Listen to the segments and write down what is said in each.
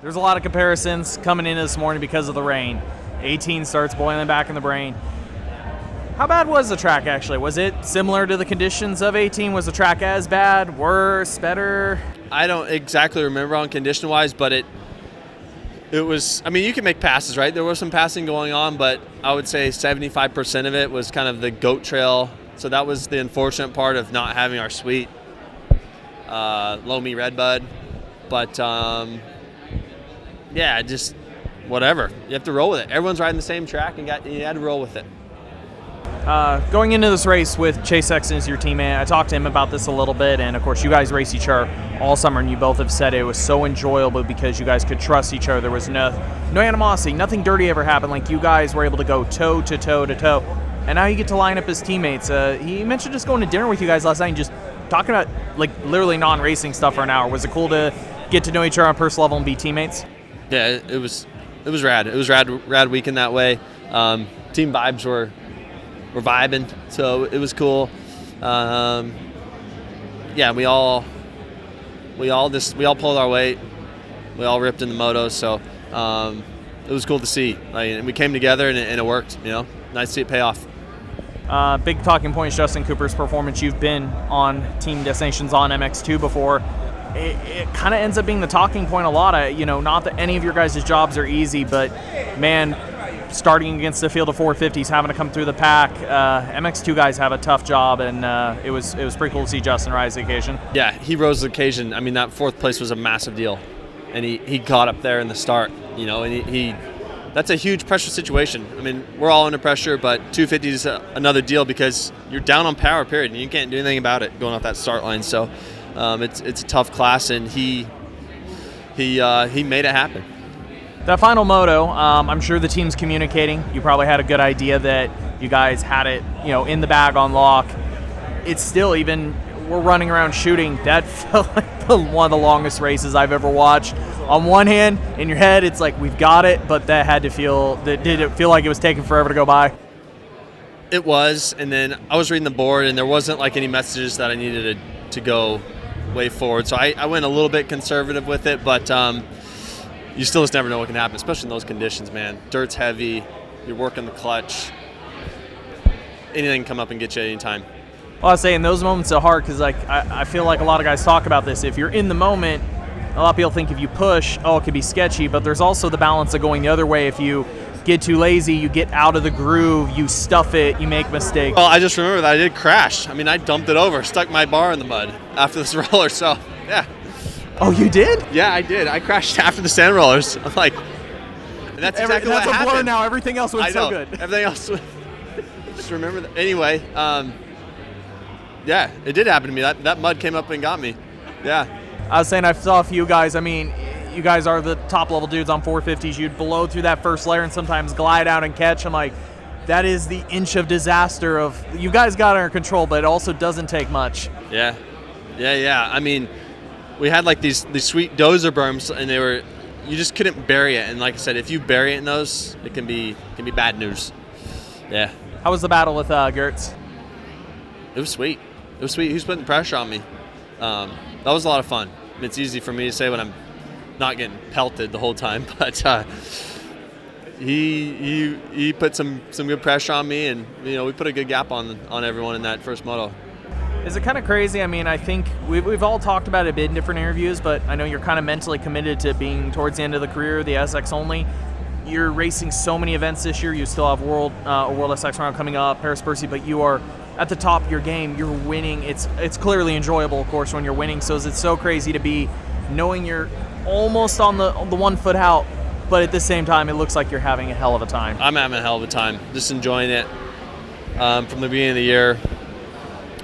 There's a lot of comparisons coming in this morning because of the rain. 18 starts boiling back in the brain. How bad was the track, actually? Was it similar to the conditions of 18? Was the track as bad, worse, better? I don't exactly remember on condition-wise, but it was, I mean, you can make passes, right? There was some passing going on, but I would say 75% of it was kind of the goat trail. So that was the unfortunate part of not having our sweet loamy redbud. But, yeah, just whatever. You have to roll with it. Everyone's riding the same track, and you had to roll with it. Going into this race with Chase Sexton as your teammate, I talked to him about this a little bit, and of course you guys race each other all summer, and you both have said it was so enjoyable because you guys could trust each other. There was no animosity, nothing dirty ever happened. Like, you guys were able to go toe to toe to toe, and now you get to line up as teammates. He mentioned just going to dinner with you guys last night and just talking about like literally non-racing stuff for an hour. Was it cool to get to know each other on a personal level and be teammates? Yeah, it was rad. It was rad weekend that way. Team vibes were vibing, so it was cool. Yeah, we all pulled our weight. We all ripped in the moto, so it was cool to see. Like, we came together and it worked. You know, nice to see it pay off. Big talking point is Justin Cooper's performance. You've been on Team Destinations on MX2 before. It kind of ends up being the talking point a lot. Not that any of your guys' jobs are easy, but man, starting against the field of 450s, having to come through the pack, MX2 guys have a tough job, and it was pretty cool to see Justin rise to the occasion. Yeah, he rose to the occasion. I mean, that fourth place was a massive deal, and he got up there in the start. And he that's a huge pressure situation. I mean, we're all under pressure, but 250 is another deal because you're down on power, period, and you can't do anything about it going off that start line. So it's a tough class, and he made it happen. That final moto, I'm sure the team's communicating. You probably had a good idea that you guys had it, in the bag on lock. It's still, even we're running around shooting, that felt like one of the longest races I've ever watched. On one hand, in your head, it's like we've got it, but did it feel like it was taking forever to go by? It was, and then I was reading the board, and there wasn't like any messages that I needed to go way forward. So I went a little bit conservative with it, but you still just never know what can happen, especially in those conditions, man. Dirt's heavy, you're working the clutch. Anything can come up and get you at any time. Well, I was saying those moments are hard because I feel like a lot of guys talk about this. If you're in the moment, a lot of people think if you push, it could be sketchy, but there's also the balance of going the other way. If you get too lazy, you get out of the groove, you stuff it, you make mistakes. Well, I just remember that I did crash. I mean, I dumped it over, stuck my bar in the mud after this roller, so yeah. Oh, you did? Yeah, I did. I crashed after the sand rollers. I'm like, and that's exactly what happened. That's a blur now. Everything else went so good. Everything else. Just remember that. Anyway, yeah, it did happen to me. That mud came up and got me. Yeah. I was saying I saw a few guys. I mean, you guys are the top level dudes on 450s. You'd blow through that first layer and sometimes glide out and catch. I'm like, that is the inch of disaster of you guys got it under control, but it also doesn't take much. Yeah. I mean, we had like these sweet dozer berms, and you just couldn't bury it. And like I said, if you bury it in those, it can be bad news. Yeah. How was the battle with Gertz? It was sweet. He was putting pressure on me. That was a lot of fun. It's easy for me to say when I'm not getting pelted the whole time, but he put some good pressure on me, and we put a good gap on everyone in that first moto. Is it kind of crazy? I mean, I think we've all talked about it a bit in different interviews, but I know you're kind of mentally committed to being towards the end of the career, the SX only. You're racing so many events this year. You still have World SX round coming up, Paris-Bercy, but you are at the top of your game. You're winning. It's clearly enjoyable, of course, when you're winning. So it's so crazy to be knowing you're almost on the 1 foot out, but at the same time, it looks like you're having a hell of a time. I'm having a hell of a time. Just enjoying it from the beginning of the year.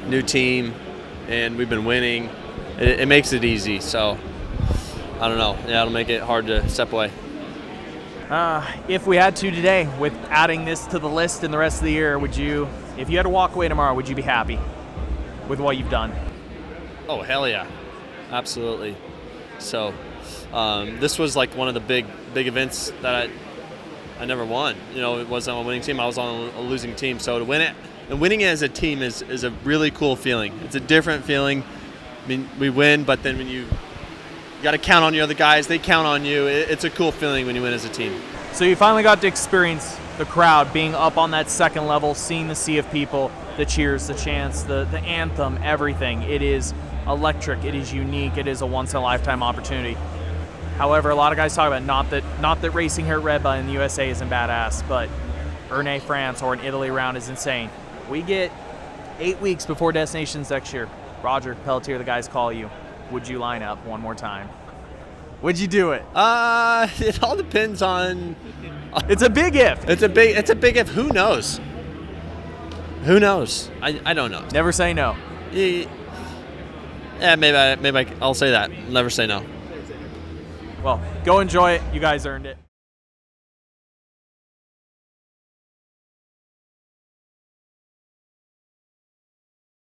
New team, and we've been winning. It makes it easy. So I don't know. Yeah, it'll make it hard to step away. If we had to today, with adding this to the list and the rest of the year, if you had to walk away tomorrow, would you be happy with what you've done? Oh, hell yeah. Absolutely. So this was like one of the big events that I never won. It wasn't on a winning team. I was on a losing team. So to win it, and winning it as a team is a really cool feeling. It's a different feeling. I mean, we win, but then when you got to count on your other guys. They count on you. It's a cool feeling when you win as a team. So you finally got to experience the crowd being up on that second level, seeing the sea of people, the cheers, the chants, the anthem, everything. It is electric. It is unique. It is a once-in-a-lifetime opportunity. However, a lot of guys talk about not that racing here at Red Bull in the USA isn't badass, but Ernée France or an Italy round is insane. We get 8 weeks before Destinations next year. Roger, Pelletier, the guys call you. Would you line up one more time? Would you do it? It all depends on. It's a big if. It's a big if. Who knows? Who knows? I don't know. Never say no. Yeah, maybe I'll say that. Never say no. Well, go enjoy it. You guys earned it.